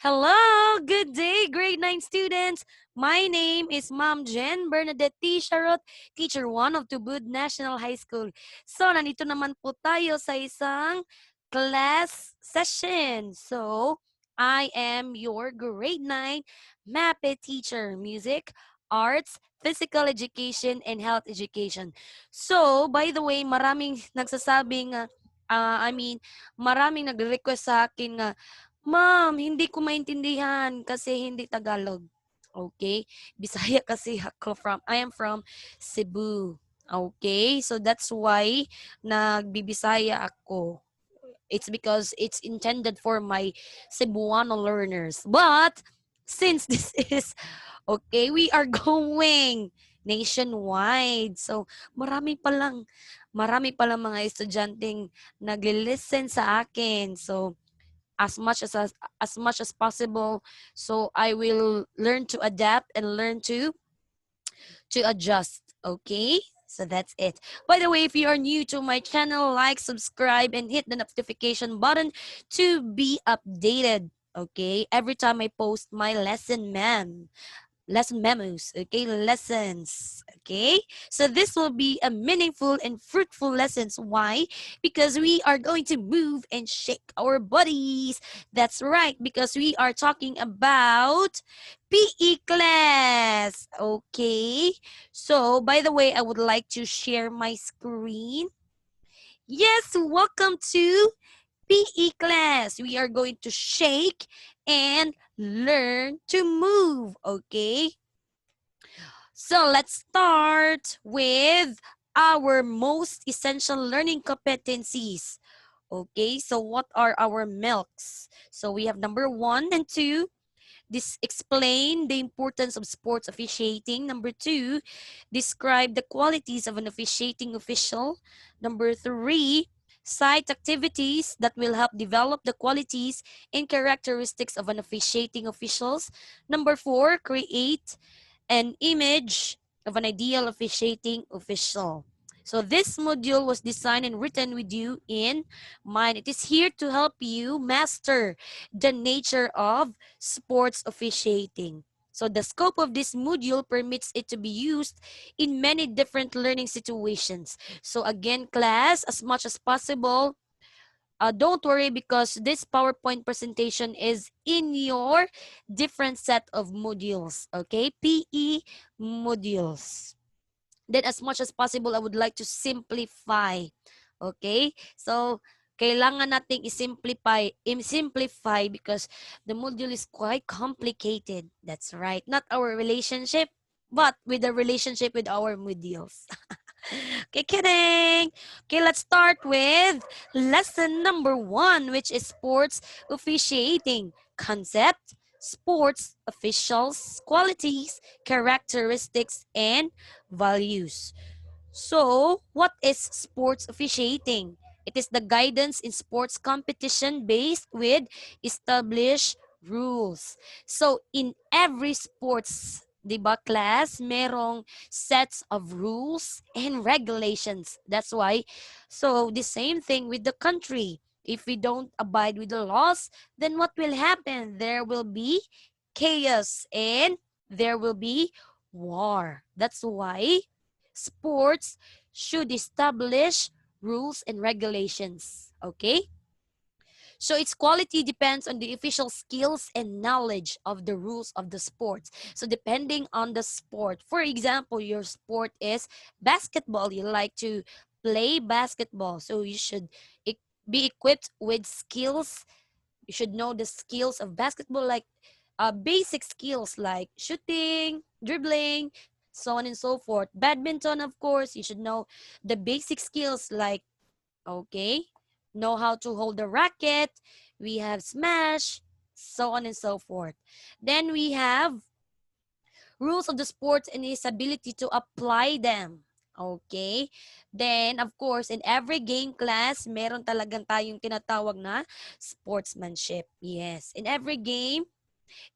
Hello, good day, grade 9 students. My name is Ma'am Jen Bernadette T. Charot, Teacher 1 of Tubud National High School. So, nandito naman po tayo sa isang class session. So, I am your grade 9 MAPE teacher, music, arts, physical education, and health education. So, by the way, maraming nagsasabing, maraming nagre-request sa akin nga, Ma'am, hindi ko maintindihan kasi hindi Tagalog. Okay? Bisaya kasi ako I am from Cebu. Okay? So that's why nagbibisaya ako. It's because it's intended for my Cebuano learners. But since this is okay, we are going nationwide. So marami palang mga estudyanteng nagle-listen sa akin. So as much as possible, so I will learn to adapt and learn to adjust. Okay, so that's it. By the way, if you are new to my channel, like, subscribe, and hit the notification button to be updated. Okay, every time I post my lesson memos, okay, lessons, okay. So this will be a meaningful and fruitful lessons. Why? Because we are going to move and shake our bodies. That's right, because we are talking about PE class. Okay, so by the way, I would like to share my screen. Yes, welcome to PE class. We are going to shake and learn to move. Okay, so let's start with our most essential learning competencies. Okay, so what are our milks? So we have number 1 and 2. This explain the importance of sports officiating. Number 2, describe the qualities of an officiating official. Number 3, cite activities that will help develop the qualities and characteristics of an officiating officials. Number 4, create an image of an ideal officiating official. So this module was designed and written with you in mind. It is here to help you master the nature of sports officiating. So the scope of this module permits it to be used in many different learning situations. So again, class, as much as possible, don't worry because this PowerPoint presentation is in your different set of modules, okay? PE modules. Then as much as possible, I would like to simplify, okay? So, kailangan nating i-simplify because the module is quite complicated. That's right. Not our relationship, but with the relationship with our modules. Okay, kidding. Okay, let's start with lesson number 1, which is sports officiating. Concept, sports officials, qualities, characteristics, and values. So, what is sports officiating? It is the guidance in sports competition based with established rules. So, in every sports, di ba, class, merong sets of rules and regulations. That's why, so the same thing with the country. If we don't abide with the laws, then what will happen? There will be chaos and there will be war. That's why sports should establish rules and regulations. Okay? So its quality depends on the official skills and knowledge of the rules of the sport. So depending on the sport, for example, your sport is basketball, you like to play basketball. So you should be equipped with skills. You should know the skills of basketball, like basic skills like shooting, dribbling, so on and so forth. Badminton, of course, you should know the basic skills like, okay, know how to hold the racket. We have smash, so on and so forth. Then we have rules of the sport and his ability to apply them. Okay? Then, of course, in every game class, meron talagang tayong tinatawag na sportsmanship. Yes. In every game,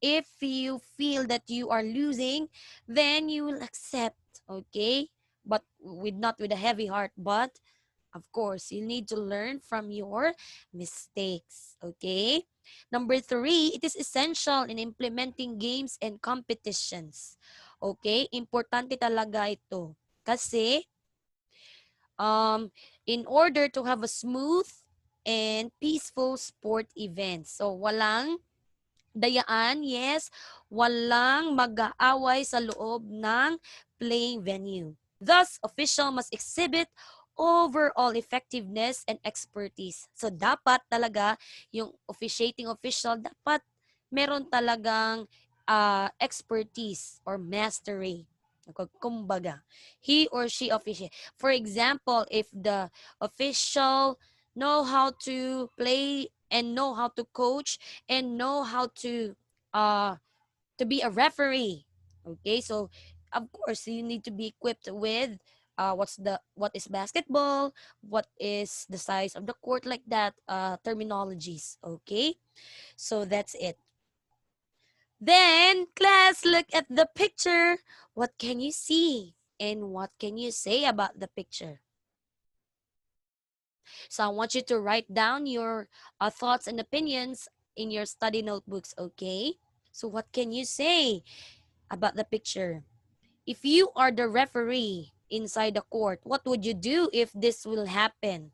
if you feel that you are losing, then you will accept, okay? But not with a heavy heart, but Of course, you need to learn from your mistakes. Okay? Number 3, it is essential in implementing games and competitions. Okay? Importante talaga ito. Kasi, in order to have a smooth and peaceful sport event. So, walang dayaan, yes, walang mag-aaway sa loob ng playing venue. Thus, official must exhibit overall effectiveness and expertise. So, dapat talaga yung officiating official, dapat meron talagang expertise or mastery. Kumbaga, he or she officiate. For example, if the official know how to play and know how to coach and know how to be a referee. Okay, so of course you need to be equipped with what is basketball, what is the size of the court, like that terminologies. Okay, so that's it. Then class, look at the picture. What can you see and what can you say about the picture? So I want you to write down your thoughts and opinions in your study notebooks, okay? So what can you say about the picture? If you are the referee inside the court, what would you do if this will happen?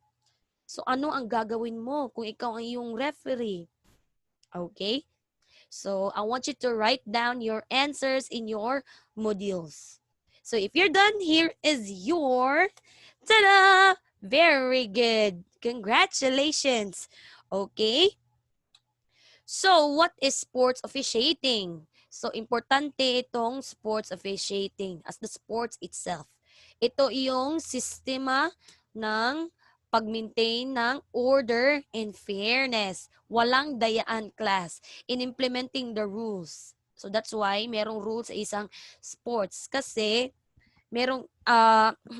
So ano ang gagawin mo kung ikaw ang yung referee? Okay? So I want you to write down your answers in your modules. So if you're done, here is your ta-da! Very good. Congratulations. Okay? So, what is sports officiating? So, importante itong sports officiating as the sports itself. Ito yung sistema ng pag-maintain ng order and fairness. Walang dayaan, class, in implementing the rules. So, that's why merong rules sa isang sports. Kasi, merong,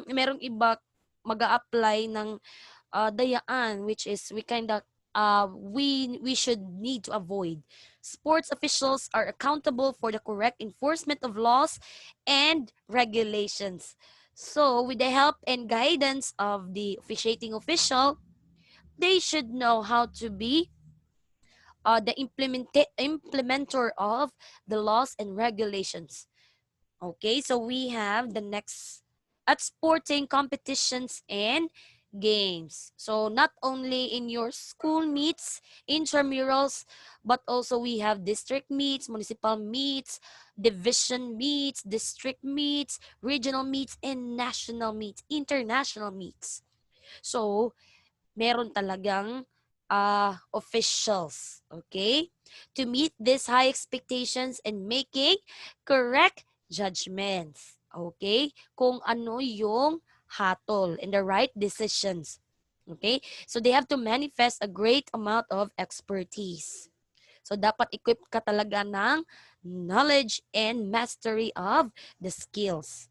merong iba mag-a-apply ng dayaan, which is we should need to avoid. Sports officials are accountable for the correct enforcement of laws and regulations. So, with the help and guidance of the officiating official, they should know how to be the implementer of the laws and regulations. Okay, so we have the next at sporting competitions and games. So not only in your school meets, intramurals, but also we have district meets, municipal meets, division meets, district meets, regional meets, and national meets, international meets. So meron talagang officials, okay? To meet these high expectations and making correct judgments, okay? Kung ano yung hatol and the right decisions, okay? So they have to manifest a great amount of expertise. So dapat equipped ka talaga ng knowledge and mastery of the skills.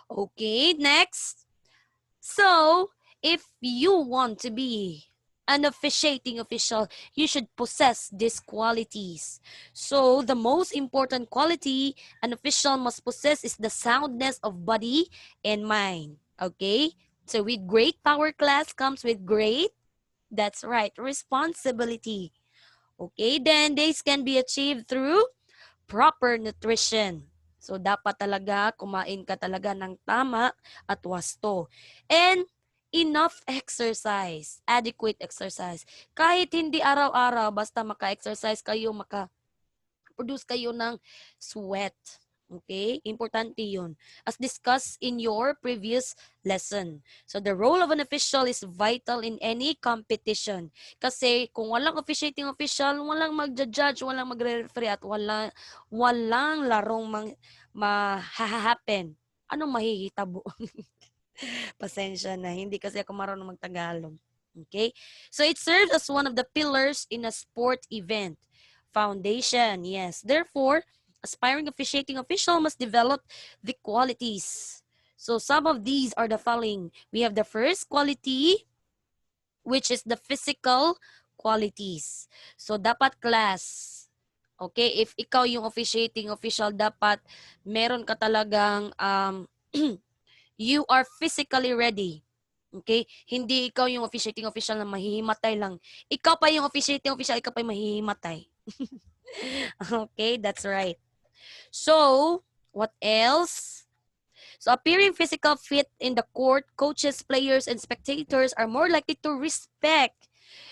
Okay, next. So, if you want to be an officiating official, you should possess these qualities. So, the most important quality an official must possess is the soundness of body and mind. Okay? So, with great power, class comes with great, that's right, responsibility. Okay? Then, this can be achieved through proper nutrition. So, dapat talaga kumain ka talaga ng tama at wasto. And enough exercise, adequate exercise. Kahit hindi araw-araw, basta maka-exercise kayo, maka-produce kayo ng sweat. Okay? Importante yun. As discussed in your previous lesson. So, the role of an official is vital in any competition. Kasi kung walang officiating official, walang magja-judge, walang magre-referee, at walang larong ma-happen. Anong mahihitabo? Pasensya na, hindi kasi ako marunong magtagalog. Okay? So, it serves as one of the pillars in a sport event. Foundation, yes. Therefore, aspiring officiating official must develop the qualities. So, some of these are the following. We have the first quality, which is the physical qualities. So, dapat class. Okay? If ikaw yung officiating official, dapat meron ka talagang you are physically ready. Okay? Hindi ikaw yung officiating official na mahihimatay lang. Ikaw pa yung officiating official, ikaw pa yung mahihimatay. Okay, that's right. So, what else? So, appearing physical fit in the court, coaches, players, and spectators are more likely to respect.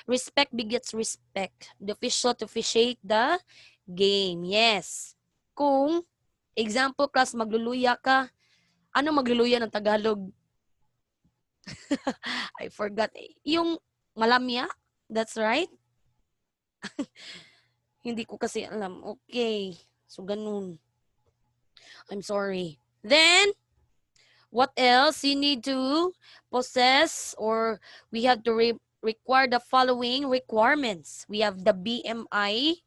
Respect begets respect. The official to officiate the game. Yes. Kung, example class, magluluya ka, ano magluluya ng Tagalog? I forgot. Yung malamya? That's right. Hindi ko kasi alam. Okay. So, ganun. I'm sorry. Then, what else? You need to possess or we have to require the following requirements. We have the BMI,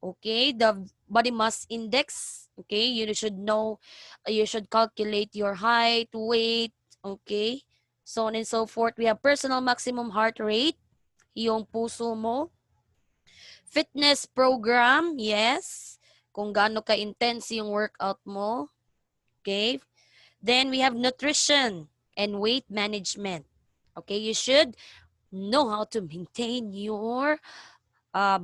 okay, the body mass index, okay, you should know, you should calculate your height, weight, okay, so on and so forth. We have personal maximum heart rate, yung puso mo. Fitness program, yes, kung gaano ka-intense yung workout mo, okay. Then we have nutrition and weight management. Okay, you should know how to maintain your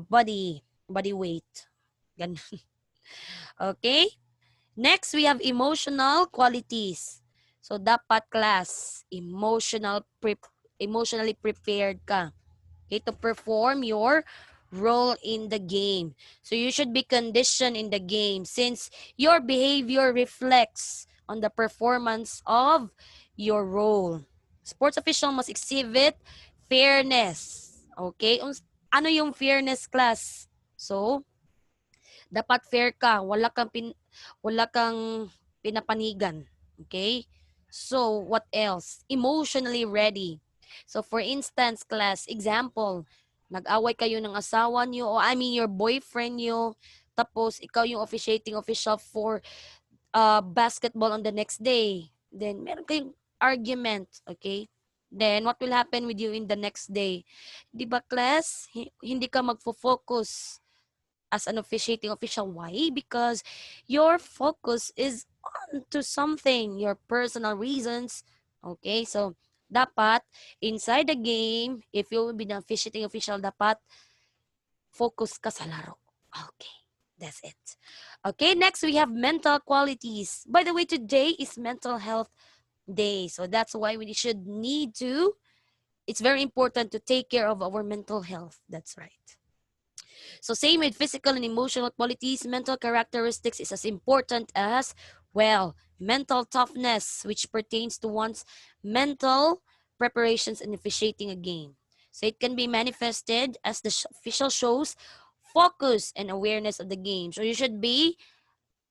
body weight. Ganun. Okay? Next, we have emotional qualities. So dapat class, emotionally prepared ka. Okay, to perform your role in the game. So you should be conditioned in the game since your behavior reflects on the performance of your role. Sports official must exhibit fairness. Okay? Ano yung fairness class? So, dapat fair ka, wala kang pinapanigan. Okay? So, what else? Emotionally ready. So, for instance, class, example, nag-away kayo ng asawa niyo o I mean your boyfriend niyo, tapos ikaw yung officiating official for basketball on the next day. Then, meron kayong argument, okay? Then, what will happen with you in the next day? Di ba, class? Hindi ka magfo-focus as an officiating official. Why? Because your focus is on to something, your personal reasons. Okay, so dapat inside the game, if you will be the officiating official, dapat focus ka sa laro. Okay, that's it. Okay, next we have mental qualities. By the way, today is mental health day. So that's why we should need to, it's very important to take care of our mental health. That's right. So same with physical and emotional qualities, mental characteristics is as important as, well, mental toughness, which pertains to one's mental preparations in officiating a game. So it can be manifested as the official shows focus and awareness of the game. So you should be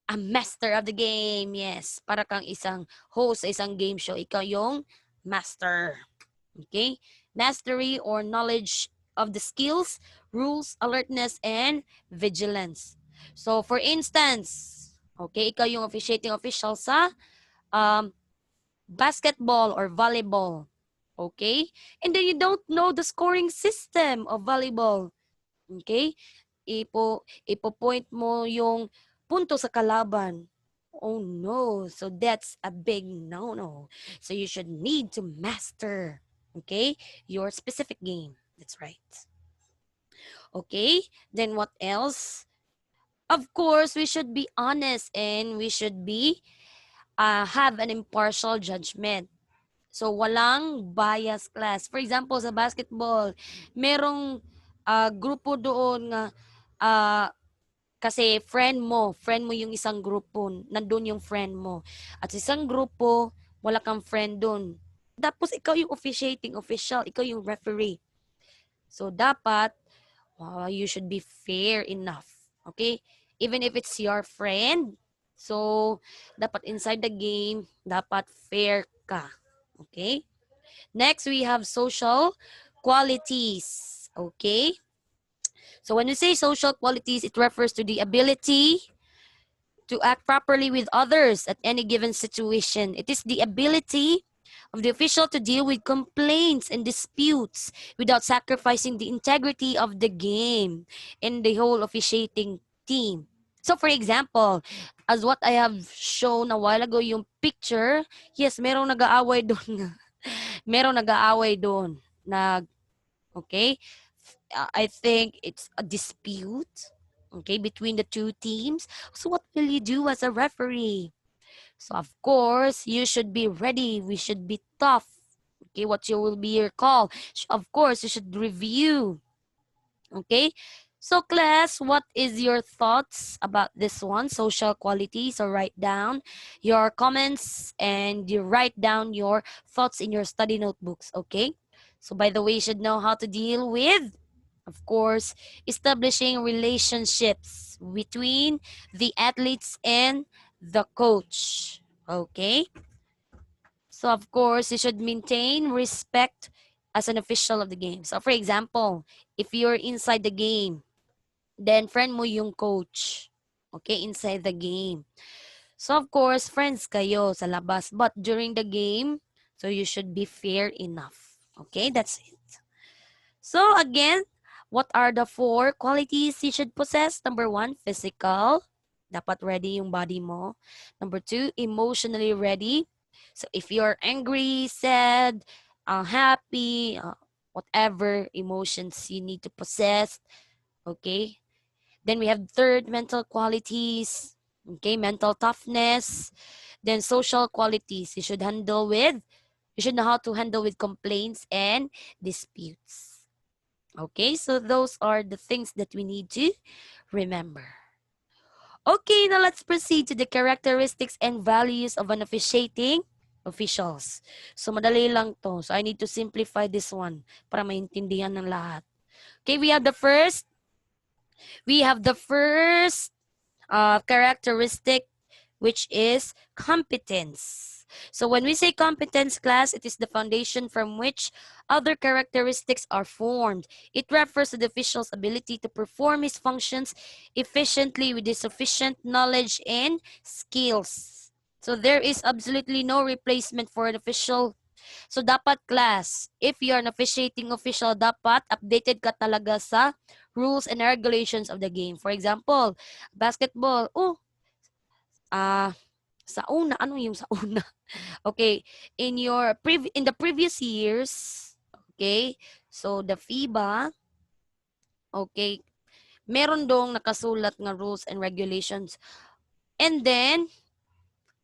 a master of the game. Yes, para kang isang host sa isang game show. Ikaw yung master. Okay? Mastery or knowledge of the skills, rules, alertness, and vigilance. So, for instance, okay, ikaw yung officiating official sa um, basketball or volleyball. Okay? And then you don't know the scoring system of volleyball. Okay? Ipo-point mo yung punto sa kalaban. Oh no. So that's a big no-no. So you should need to master, okay, your specific game. That's right. Okay? Then what else? Of course, we should be honest and we should be have an impartial judgment. So walang bias class. For example, sa basketball, merong grupo doon nga uh, kasi friend mo yung isang grupo, nandun yung friend mo. At sa isang grupo, wala kang friend doon. Tapos ikaw yung officiating official, ikaw yung referee. So dapat, you should be fair enough. Okay? Even if it's your friend, so dapat inside the game, dapat fair ka. Okay? Next, we have social qualities. Okay? So when we say social qualities, it refers to the ability to act properly with others at any given situation. It is the ability of the official to deal with complaints and disputes without sacrificing the integrity of the game and the whole officiating team. So for example, as what I have shown a while ago, yung picture, yes, merong nag-aaway doon. Merong nag-aaway doon. Okay? I think it's a dispute, okay, between the two teams. So what will you do as a referee? So of course, you should be ready. We should be tough. Okay, what will be your call? Of course, you should review. Okay. So class, what is your thoughts about this one? Social quality. So write down your comments and you write down your thoughts in your study notebooks. Okay. So by the way, you should know how to deal with, of course, establishing relationships between the athletes and the coach. Okay. So of course, you should maintain respect as an official of the game. So for example, if you're inside the game, then friend mo yung coach. Okay, inside the game. So of course, friends kayo sa labas. But during the game, so you should be fair enough. Okay, that's it. So again, what are the 4 qualities you should possess? Number 1, physical. Dapat ready yung body mo. Number 2, emotionally ready. So if you're angry, sad, happy, whatever emotions you need to possess, okay? Then we have third, mental qualities, okay? Mental toughness. Then social qualities. You should know how to handle with complaints and disputes. Okay, so those are the things that we need to remember. Okay, now let's proceed to the characteristics and values of an officiating officials. So madali lang to. So I need to simplify this one para maintindihan ng lahat. Okay, we have the first characteristic, which is competence. So when we say competence, class, it is the foundation from which other characteristics are formed. It refers to the official's ability to perform his functions efficiently with sufficient knowledge and skills. So there is absolutely no replacement for an official. So dapat, class, if you are an officiating official, dapat updated ka talaga sa rules and regulations of the game. For example, basketball, sa una, ano yung sa una? Okay, in the previous years, okay, so the FIBA, okay, meron dong nakasulat nga rules and regulations. And then,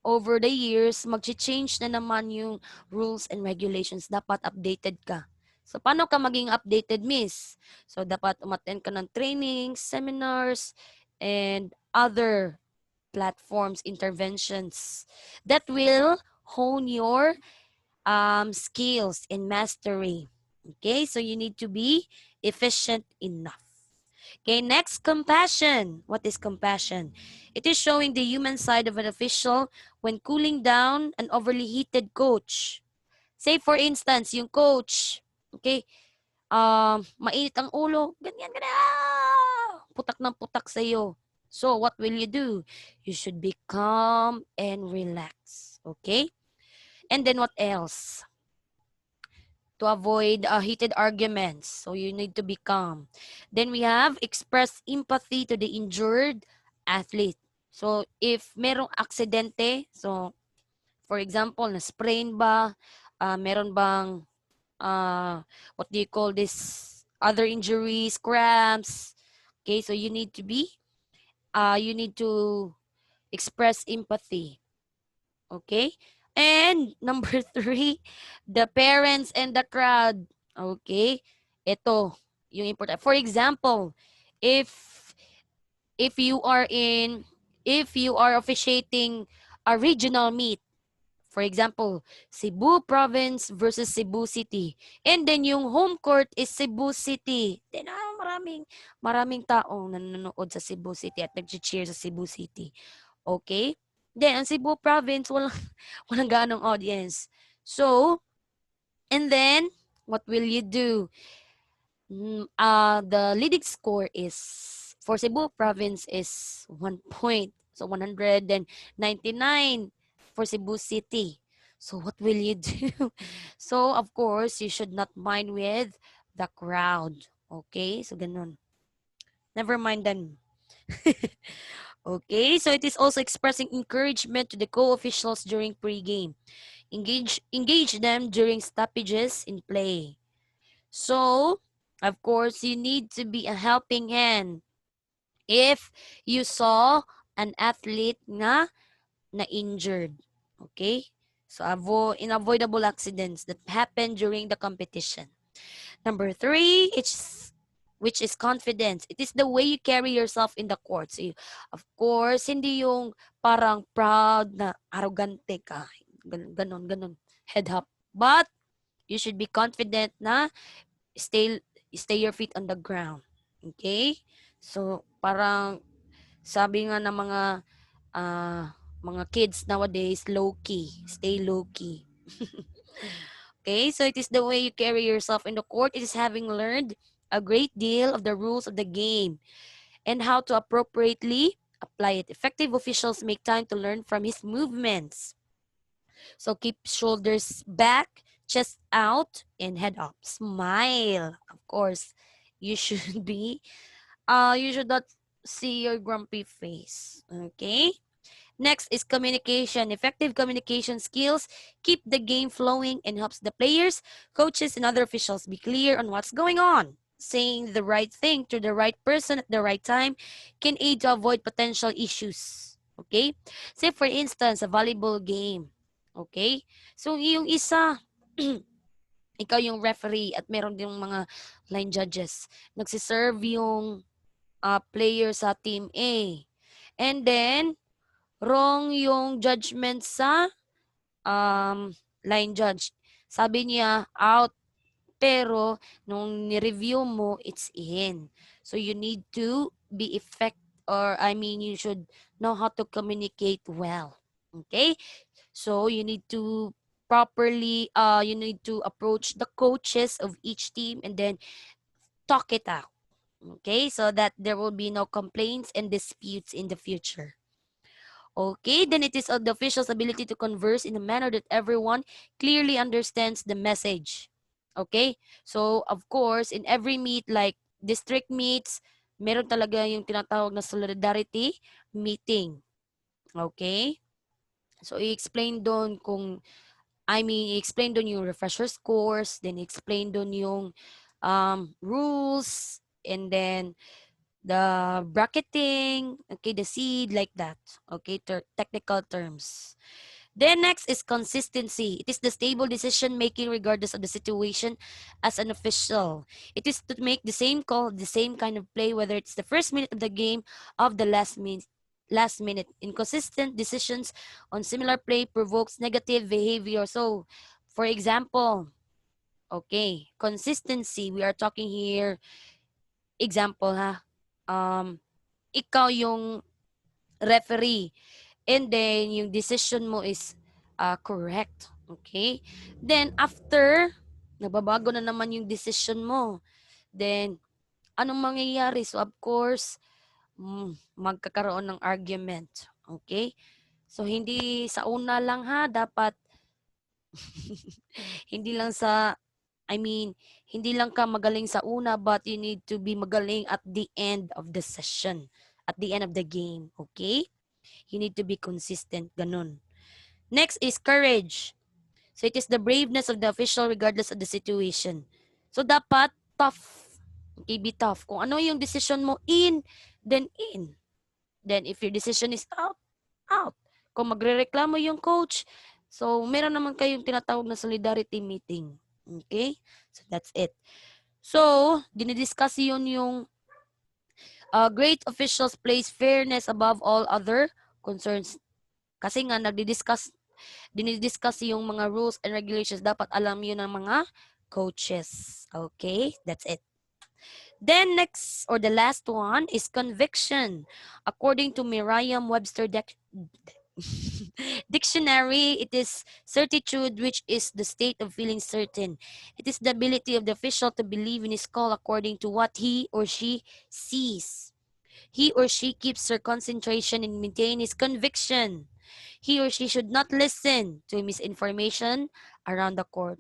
over the years, mag-change na naman yung rules and regulations. Dapat updated ka. So, paano ka maging updated, miss? So, dapat umattend ka ng trainings, seminars, and other platforms, interventions that will hone your skills and mastery. Okay, so you need to be efficient enough. Okay, next, compassion. What is compassion? It is showing the human side of an official when cooling down an overly heated coach. Say for instance, yung coach, okay, mainit ang ulo, ganyan, ganyan, putak ng putak sa'yo. So, what will you do? You should be calm and relax. Okay? And then what else? To avoid heated arguments. So, you need to be calm. Then we have express empathy to the injured athlete. So, if merong aksidente, so, for example, na-sprain ba, meron bang, what do you call this, other injuries, cramps. Okay, so you need to express empathy. Okay, and number 3, the parents and the crowd. Okay, ito yung important. For example, if if you are in if you are officiating a regional meet, for example, Cebu Province versus Cebu City. And then yung home court is Cebu City. Then maraming taong nanonood sa Cebu City at nag-cheer sa Cebu City. Okay? Then ang Cebu Province walang ganong audience. So, and then what will you do? The leading score is for Cebu Province is 1 point. So 199 for Cebu City. So what will you do? So of course, you should not mind with the crowd. Okay? So ganun. Never mind them. Okay? So it is also expressing encouragement to the co-officials during pre-game. Engage them during stoppages in play. So, of course, you need to be a helping hand. If you saw an athlete na injured, okay? So, unavoidable accidents that happen during the competition. Number three, which is confidence. It is the way you carry yourself in the court. So, of course, hindi yung parang proud na arrogante ka. Ganon, ganon. Head up. But, you should be confident na stay stay your feet on the ground. Okay? So, parang sabi nga ng mga kids nowadays, low key. Stay low key. Okay? So, it is the way you carry yourself in the court. It is having learned a great deal of the rules of the game and how to appropriately apply it. Effective officials make time to learn from his movements. So keep shoulders back, chest out, and head up. Smile. Of course, you should be. You should not see your grumpy face. Okay. Next is communication. Effective communication skills keep the game flowing and helps the players, coaches, and other officials be clear on what's going on. Saying the right thing to the right person at the right time can aid to avoid potential issues. Okay? Say for instance, a volleyball game. Okay? So yung isa, ikaw yung referee at meron din mga line judges. Nagsiserve yung player sa team A. And then, wrong yung judgment sa line judge. Sabi niya, out. Pero, nung ni-review mo, it's in. So, you need to be you should know how to communicate well. Okay? So, you need to you need to approach the coaches of each team and then talk it out. Okay? So that there will be no complaints and disputes in the future. Okay, then it is of the official's ability to converse in a manner that everyone clearly understands the message. Okay? So, of course, in every meet, like district meets, meron talaga yung tinatawag na solidarity meeting. Okay? So, i-explain doon i-explain doon yung refresher course, then i-explain doon yung rules, and then the bracketing, okay, the seed, like that. Okay, technical terms. Then next is consistency. It is the stable decision making regardless of the situation as an official. It is to make the same call, the same kind of play, whether it's the first minute of the game of the last minute. Inconsistent decisions on similar play provokes negative behavior. So, for example, okay, consistency. We are talking here, example ha, ikaw yung referee and then yung decision mo is correct. Okay? Then after, nababago na naman yung decision mo. Then, anong mangyayari? So of course, magkakaroon ng argument. Okay? So hindi sa una lang ha, dapat hindi lang hindi lang ka magaling sa una, but you need to be magaling at the end of the session, at the end of the game. Okay? You need to be consistent. Ganun. Next is courage. So it is the braveness of the official regardless of the situation. So dapat tough. Okay, be tough. Kung ano yung decision mo, in, then in. Then if your decision is out, out. Kung magrereklamo yung coach, so meron naman kayong tinatawag na solidarity meeting. Okay? So that's it. So, dinidiscuss yun yung great officials place fairness above all other concerns. Kasi nga, dinidiscuss yung mga rules and regulations. Dapat alam yun ng mga coaches. Okay? That's it. Then next, or the last one, is conviction. According to Merriam-Webster Dictionary, it is certitude, which is the state of feeling certain. It is the ability of the official to believe in his call according to what he or she sees. He or she keeps her concentration and maintain his conviction. He or she should not listen to misinformation around the court.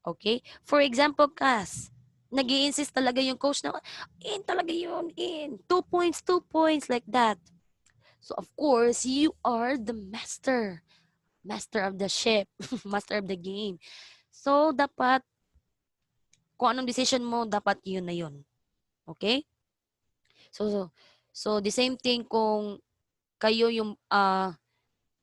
Okay? For example, class, nag-i-insist talaga yung coach na, in talaga yun, in. 2 points, like that. So, of course, you are the master. master of the ship, master of the game. So, dapat, kung anong decision mo, dapat yun na yun. Okay? So, so the same thing kung kayo yung,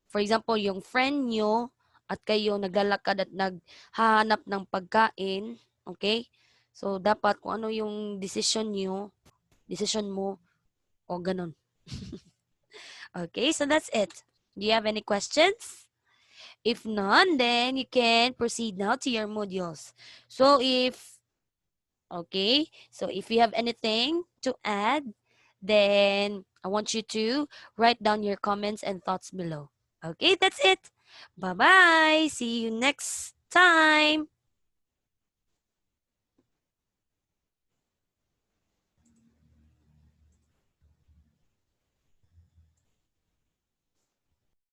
for example, yung friend nyo at kayo naglalakad at naghahanap ng pagkain, okay? So, dapat kung ano yung decision mo, o ganun. Okay, so that's it. Do you have any questions? If none, then you can proceed now to your modules. So, if you have anything to add, then I want you to write down your comments and thoughts below. Okay, that's it. Bye-bye. See you next time.